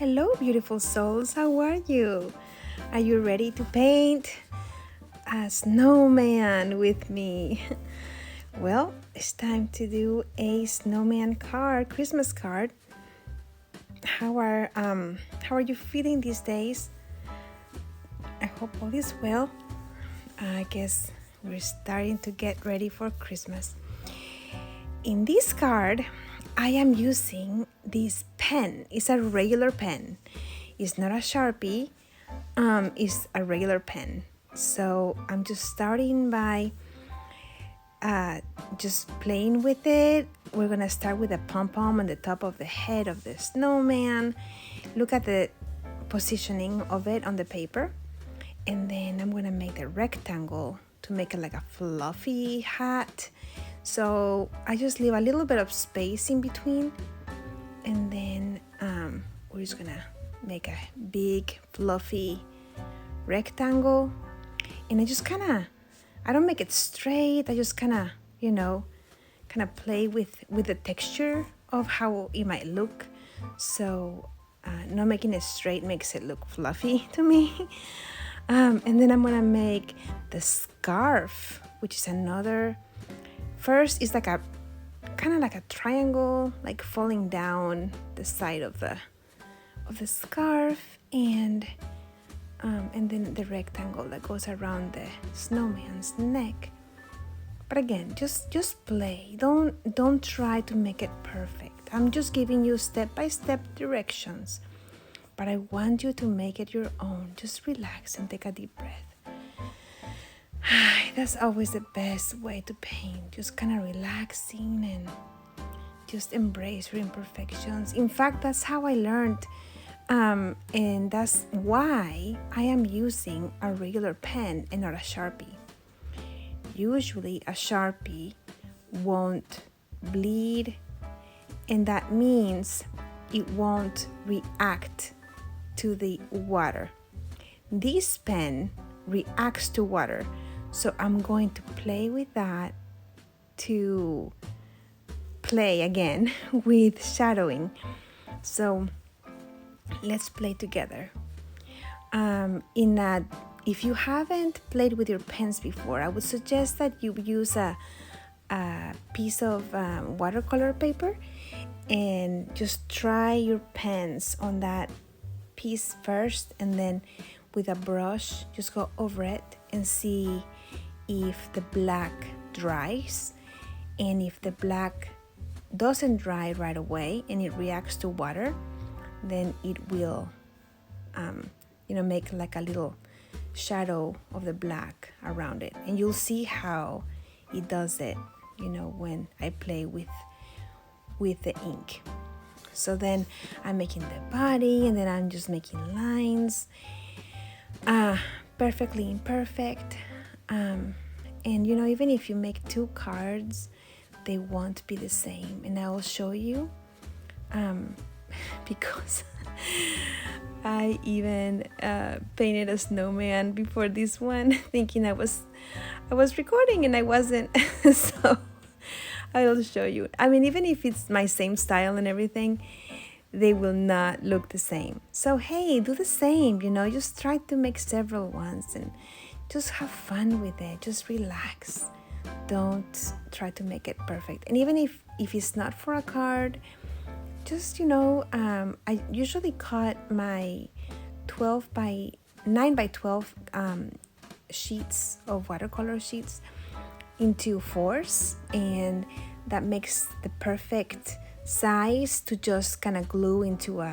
Hello, beautiful souls. How are you? Are you ready to paint a snowman with me? Well, it's time to do a snowman card, Christmas card. How are you feeling these days? I hope all is well. I guess we're starting to get ready for Christmas. In this card, I am using this pen. It's a regular pen. It's not a Sharpie. It's a regular pen. So I'm just starting by just playing with it. We're gonna start with a pom-pom on the top of the head of the snowman. Look at the positioning of it on the paper. And then I'm gonna make the rectangle to make it like a fluffy hat. So I just leave a little bit of space in between, and then we're just gonna make a big fluffy rectangle. And I don't make it straight. I just kind of play with the texture of how it might look. So not making it straight makes it look fluffy to me. And then I'm gonna make the scarf, which is another. First, it's like a kind of like a triangle, like falling down the side of the scarf, and then the rectangle that goes around the snowman's neck. But again, just play. Don't try to make it perfect. I'm just giving you step-by-step directions, but I want you to make it your own. Just relax and take a deep breath. That's always the best way to paint, just kind of relaxing and just embrace your imperfections. In fact, that's how I learned, and that's why I am using a regular pen and not a Sharpie. Usually a Sharpie won't bleed, and that means it won't react to the water. This pen reacts to water. So I'm going to play with that to play again with shadowing. So let's play together. If you haven't played with your pens before, I would suggest that you use a piece of watercolor paper and just try your pens on that piece first, and then with a brush just go over it and see if the black dries. And if the black doesn't dry right away and it reacts to water, then it will make like a little shadow of the black around it. And you'll see how it does it when I play with the ink. So then I'm making the body, and then I'm just making lines, perfectly imperfect. And even if you make two cards, they won't be the same, and I will show you because I even painted a snowman before this one, thinking I was recording and I wasn't. So I will show you. I mean, even if it's my same style and everything, they will not look the same. So hey, do the same, just try to make several ones and just have fun with it. Just relax. Don't try to make it perfect. And even if it's not for a card, just I usually cut my 9 by 12 sheets of watercolor sheets into 4s, and that makes the perfect size to just kind of glue into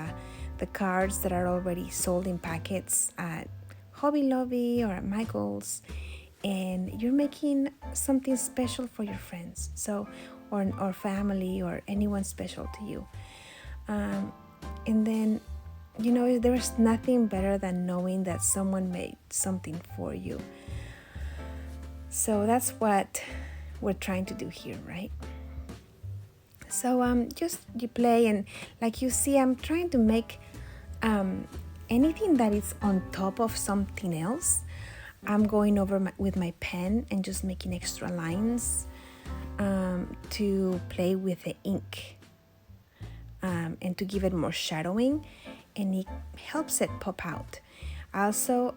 the cards that are already sold in packets at Hobby Lobby or at Michael's, and you're making something special for your friends, or family, or anyone special to you. And then there's nothing better than knowing that someone made something for you. So that's what we're trying to do here, right? So just you play, and like you see, I'm trying to make anything that is on top of something else. I'm going over with my pen and just making extra lines to play with the ink and to give it more shadowing. and it helps it pop out. Also,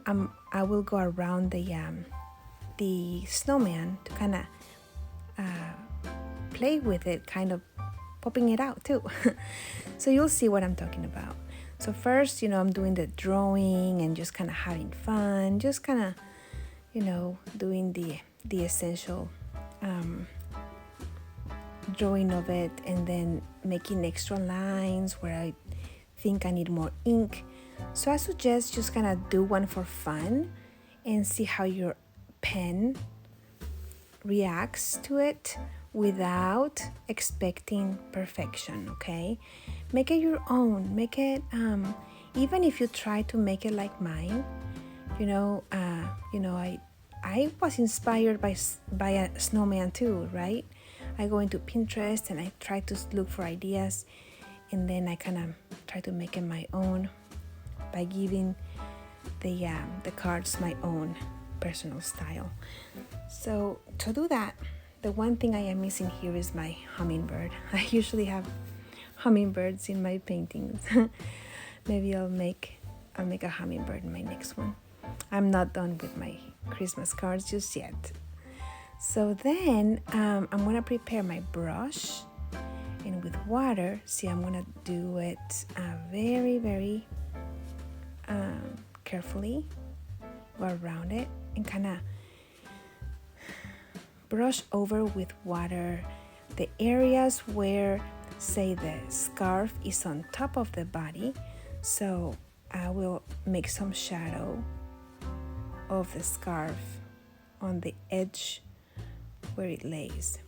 I will go around the snowman to kind of play with it, kind of popping it out too. So you'll see what I'm talking about. So first, I'm doing the drawing and just kind of having fun, just kind of, doing the essential drawing of it, and then making extra lines where I think I need more ink. So I suggest just kind of do one for fun and see how your pen reacts to it without expecting perfection, okay? Make it your own. Make it, even if you try to make it like mine, I was inspired by a snowman too, right? I go into Pinterest and I try to look for ideas, and then I kind of try to make it my own by giving the cards my own personal style. So to do that, the one thing I am missing here is my hummingbird. I usually have hummingbirds in my paintings. Maybe I'll make a hummingbird in my next one. I'm not done with my Christmas cards just yet. So then I'm gonna prepare my brush, and with water, see, I'm gonna do it very, very carefully, go around it and kind of brush over with water the areas where, say, the scarf is on top of the body. So I will make some shadow of the scarf on the edge where it lays,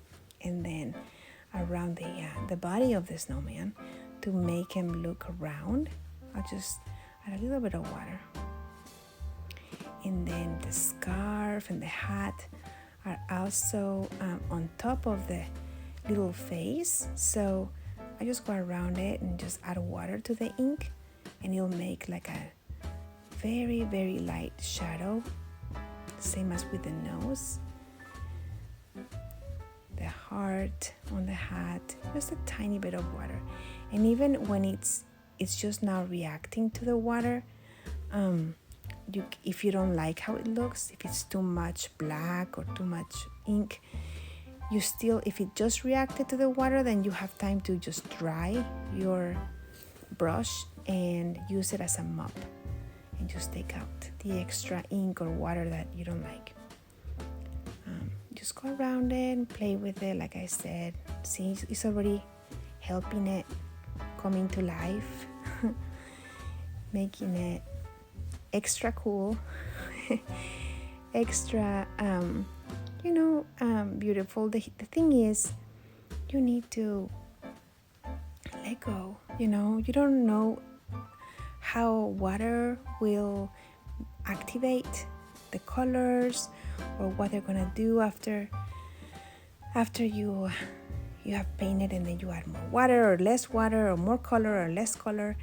and then around the body of the snowman to make him look round. I'll just add a little bit of water, and then the scarf and the hat are also on top of the little face. So I just go around it and just add water to the ink, and it'll make like a very, very light shadow, same as with the nose, the heart on the hat, just a tiny bit of water. And even when it's just now reacting to the water, if you don't like how it looks, if it's too much black or too much ink, you still, if it just reacted to the water, then you have time to just dry your brush and use it as a mop and just take out the extra ink or water that you don't like. Just go around it and play with it. Like I said, see, it's already helping it coming to life, making it extra cool, extra beautiful. The thing is, you need to let go. You don't know how water will activate the colors or what they're gonna do after you have painted, and then you add more water or less water, or more color or less color.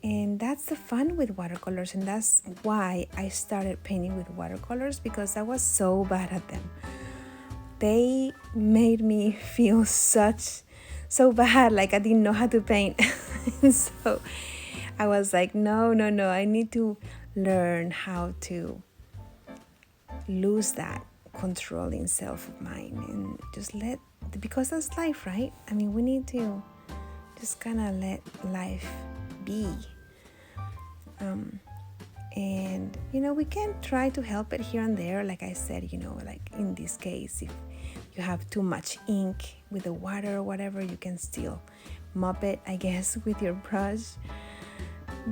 And that's the fun with watercolors, and that's why I started painting with watercolors, because I was so bad at them. They made me feel so bad, like I didn't know how to paint. So I was like, no, I need to learn how to lose that controlling self of mine and just because that's life, right? I mean, we need to just kind of let life be. And we can try to help it here and there. Like I said, like in this case, if you have too much ink with the water or whatever, you can still mop it, I guess, with your brush.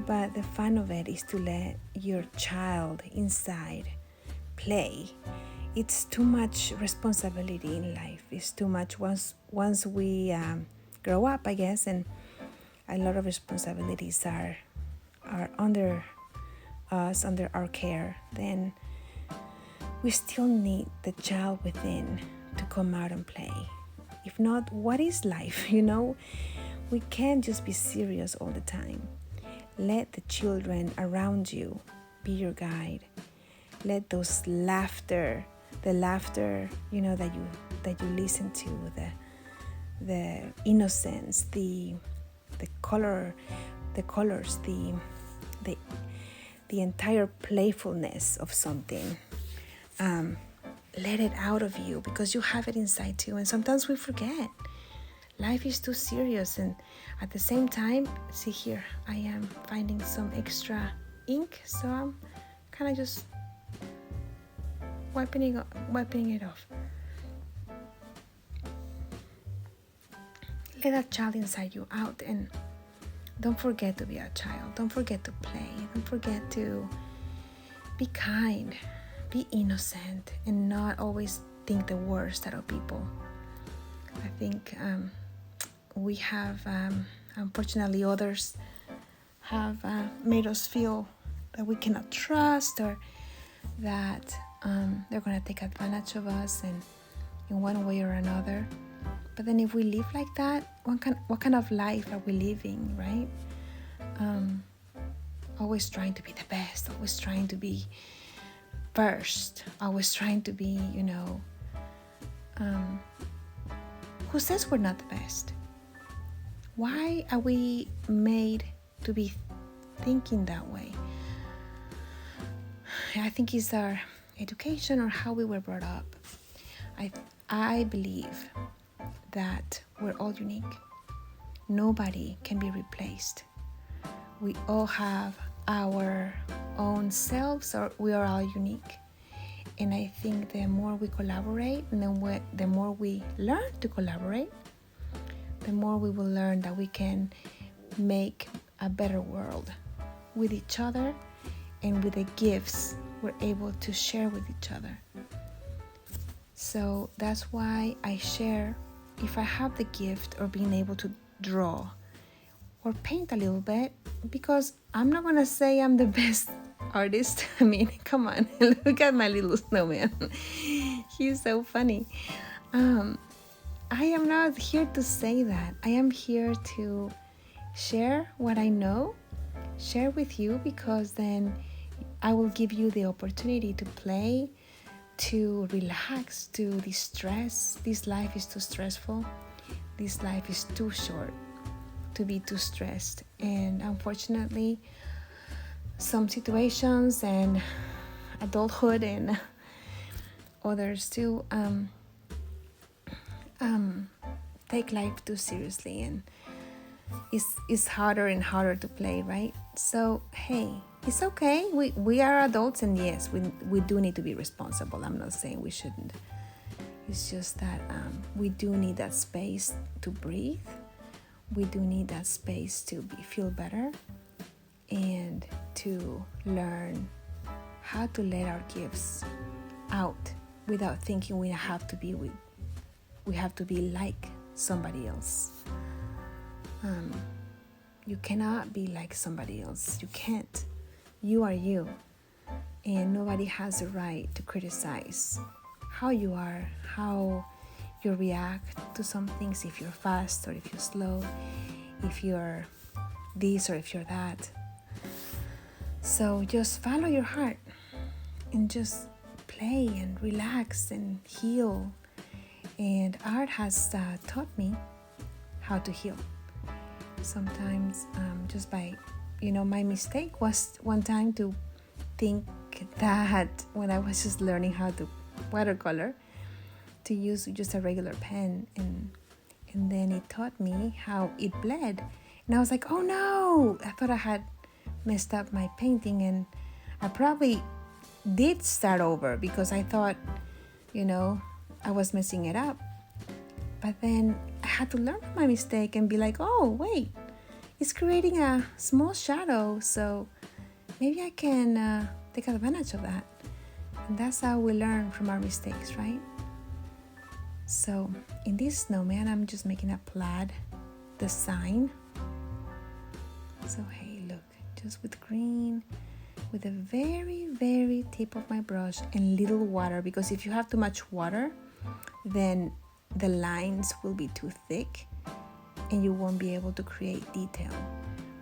But the fun of it is to let your child inside play. It's too much responsibility in life. It's too much once we grow up, I guess, and a lot of responsibilities are under us, under our care. Then we still need the child within to come out and play. If not, what is life? We can't just be serious all the time. Let the children around you be your guide. Let those laughter, that you listen to, the innocence, the color the colors, the entire playfulness of something. Let it out of you, because you have it inside too. And sometimes we forget. Life is too serious, and at the same time, see here, I am finding some extra ink, so I'm kind of just wiping it off. Let that child inside you out, and don't forget to be a child. Don't forget to play. Don't forget to be kind, be innocent, and not always think the worst out of people. I think we have, unfortunately, others have made us feel that we cannot trust, or that they're going to take advantage of us and in one way or another. But then if we live like that, what kind of life are we living, right? Always trying to be the best, always trying to be first, always trying to be, who says we're not the best? Why are we made to be thinking that way? I think it's our education or how we were brought up. I believe that we're all unique. Nobody can be replaced. We all have our own selves, or we are all unique. And I think the more we collaborate, and the more we learn to collaborate, the more we will learn that we can make a better world with each other, and with the gifts we're able to share with each other. So that's why I share, if I have the gift of being able to draw or paint a little bit, because I'm not going to say I'm the best artist. I mean, come on, look at my little snowman. He's so funny. I am not here to say that. I am here to share what I know, share with you, because then I will give you the opportunity to play, to relax, to distress. This life is too stressful. This life is too short to be too stressed. And unfortunately, some situations and adulthood and others too take life too seriously, and it's harder and harder to play, right? So hey, it's okay. We are adults, and yes, we do need to be responsible. I'm not saying we shouldn't. It's just that we do need that space to breathe. We do need that space to feel better, and to learn how to let our gifts out without thinking we have to be like somebody else. You cannot be like somebody else. You can't. You are you, and nobody has the right to criticize how you are, how you react to some things, if you're fast or if you're slow, if you're this or if you're that. So just follow your heart and just play and relax and heal. And art has taught me how to heal. Sometimes just by, my mistake was one time to think that when I was just learning how to watercolor, to use just a regular pen, and then it taught me how it bled. And I was like, oh no, I thought I had messed up my painting, and I probably did start over because I thought, I was messing it up. But then I had to learn from my mistake and be like, oh wait, it's creating a small shadow, so maybe I can take advantage of that. And that's how we learn from our mistakes, right? So in this snowman, I'm just making a plaid design. So hey, look, just with green, with the very, very tip of my brush and little water, because if you have too much water, then the lines will be too thick and you won't be able to create detail.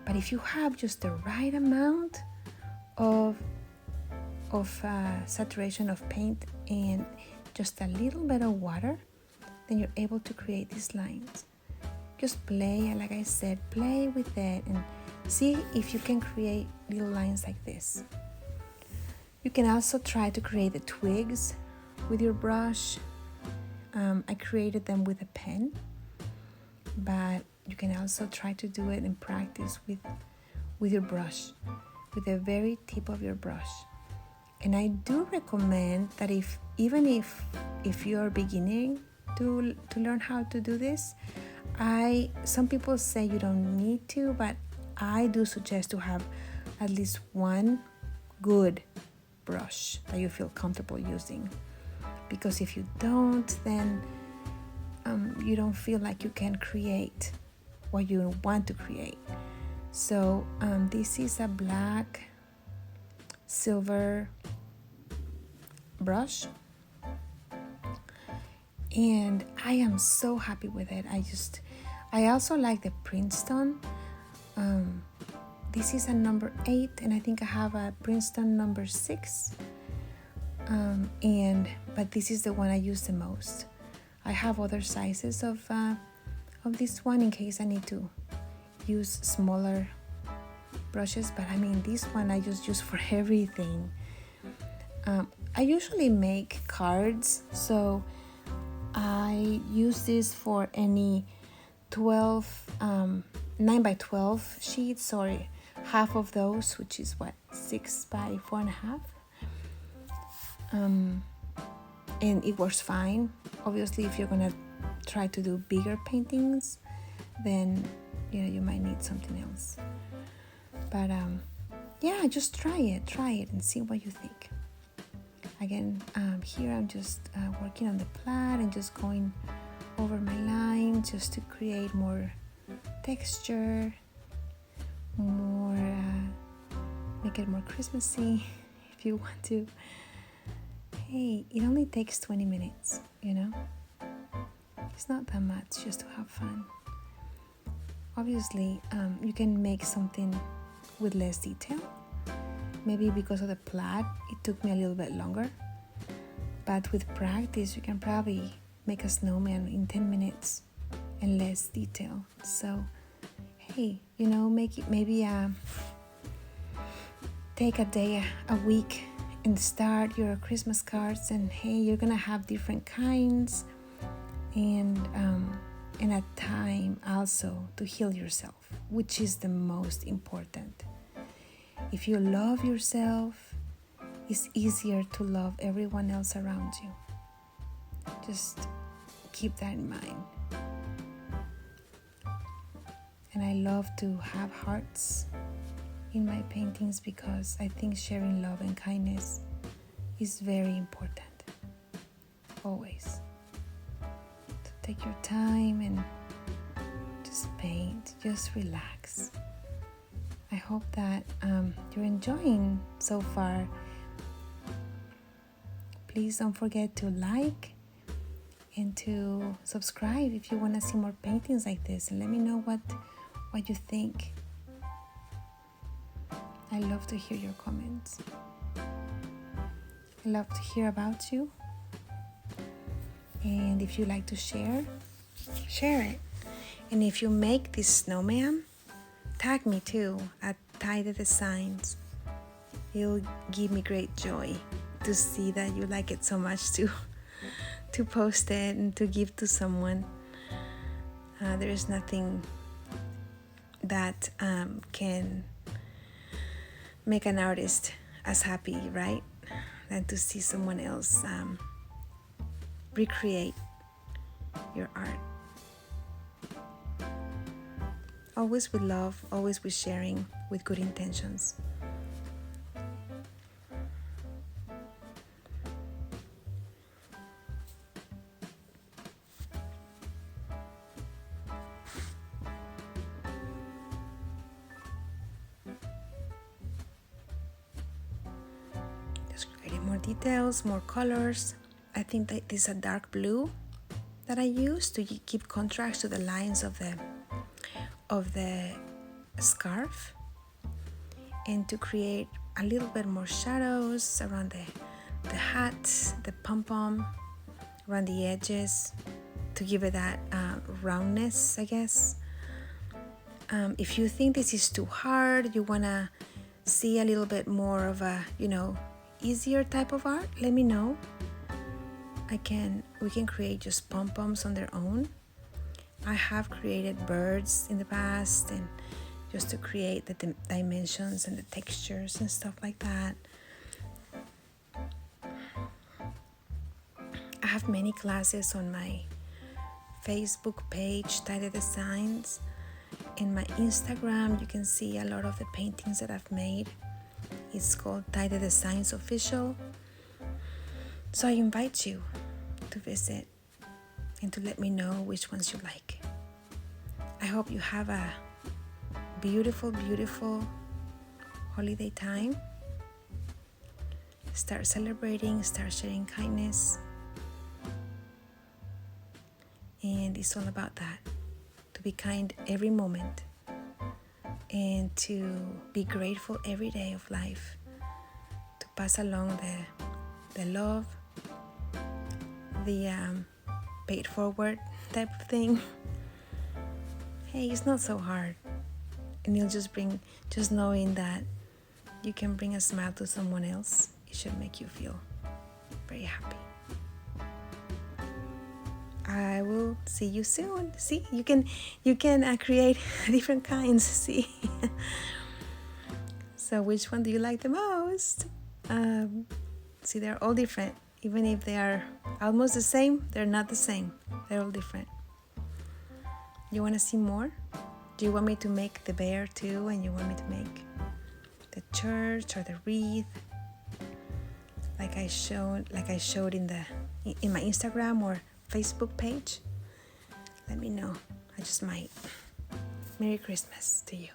But if you have just the right amount of saturation of paint and just a little bit of water, then you're able to create these lines. Just play, and like I said, play with it and See if you can create little lines like this. You can also try to create the twigs with your brush. I created them with a pen, but you can also try to do it in practice with your brush, with the very tip of your brush. And I do recommend that even if you're beginning to learn how to do this, some people say you don't need to, but I do suggest to have at least one good brush that you feel comfortable using, because if you don't, then you don't feel like you can create what you want to create. So this is a black silver brush, and I am so happy with it. I also like the Princeton. This is a number 8, and I think I have a Princeton number 6. But this is the one I use the most. I have other sizes of this one in case I need to use smaller brushes, but I mean this one I just use for everything. I usually make cards, so I use this for any 9 by 12 sheets, or half of those, which is 6 by 4.5. And it works fine. Obviously, if you're gonna try to do bigger paintings, then you might need something else. But yeah, just try it and see what you think. Again, here I'm just working on the plaid and just going over my line just to create more texture, make it more Christmassy if you want to. Hey, it only takes 20 minutes, It's not that much, just to have fun. Obviously, you can make something with less detail. Maybe because of the plaid, it took me a little bit longer. But with practice, you can probably make a snowman in 10 minutes and less detail. So, hey, make it maybe take a day, a week, and start your Christmas cards. And hey, you're gonna have different kinds, and a time also to heal yourself, which is the most important. If you love yourself, it's easier to love everyone else around you. Just keep that in mind. And I love to have hearts in my paintings because I think sharing love and kindness is very important. Always. So take your time and just paint, just relax. I hope that you're enjoying so far. Please don't forget to like and to subscribe if you want to see more paintings like this, and let me know what you think. I love to hear your comments. I love to hear about you. And if you like to share it. And if you make this snowman, tag me too at TaydeDesigns. It'll give me great joy to see that you like it so much to post it and to give to someone. There is nothing that can make an artist as happy, right, than to see someone else recreate your art. Always with love, always with sharing, with good intentions. Just creating more details, more colors. I think that this is a dark blue that I use to keep contrast to the lines of the scarf, and to create a little bit more shadows around the hat, the pom-pom, around the edges, to give it that roundness, I guess. If you think this is too hard, you want to see a little bit more of a, easier type of art, let me know. We can create just pom-poms on their own. I have created birds in the past, and just to create the dimensions and the textures and stuff like that. I have many classes on my Facebook page, TaydeDesigns. In my Instagram, you can see a lot of the paintings that I've made. It's called TaydeDesigns Official. So I invite you to visit and to let me know which ones you like. I hope you have a beautiful, beautiful holiday time. Start celebrating, start sharing kindness. And it's all about that. To be kind every moment. And to be grateful every day of life. To pass along the love, the pay it forward type of thing. Hey, it's not so hard. And you'll just knowing that you can bring a smile to someone else, it should make you feel very happy. I will see you soon. See, you can create different kinds. See, so which one do you like the most? See, they're all different. Even if they are almost the same, they're not the same. They're all different. You want to see more? Do you want me to make the bear too? And you want me to make the church or the wreath, like I showed in my Instagram or Facebook page? Let me know. I just might. Merry Christmas to you.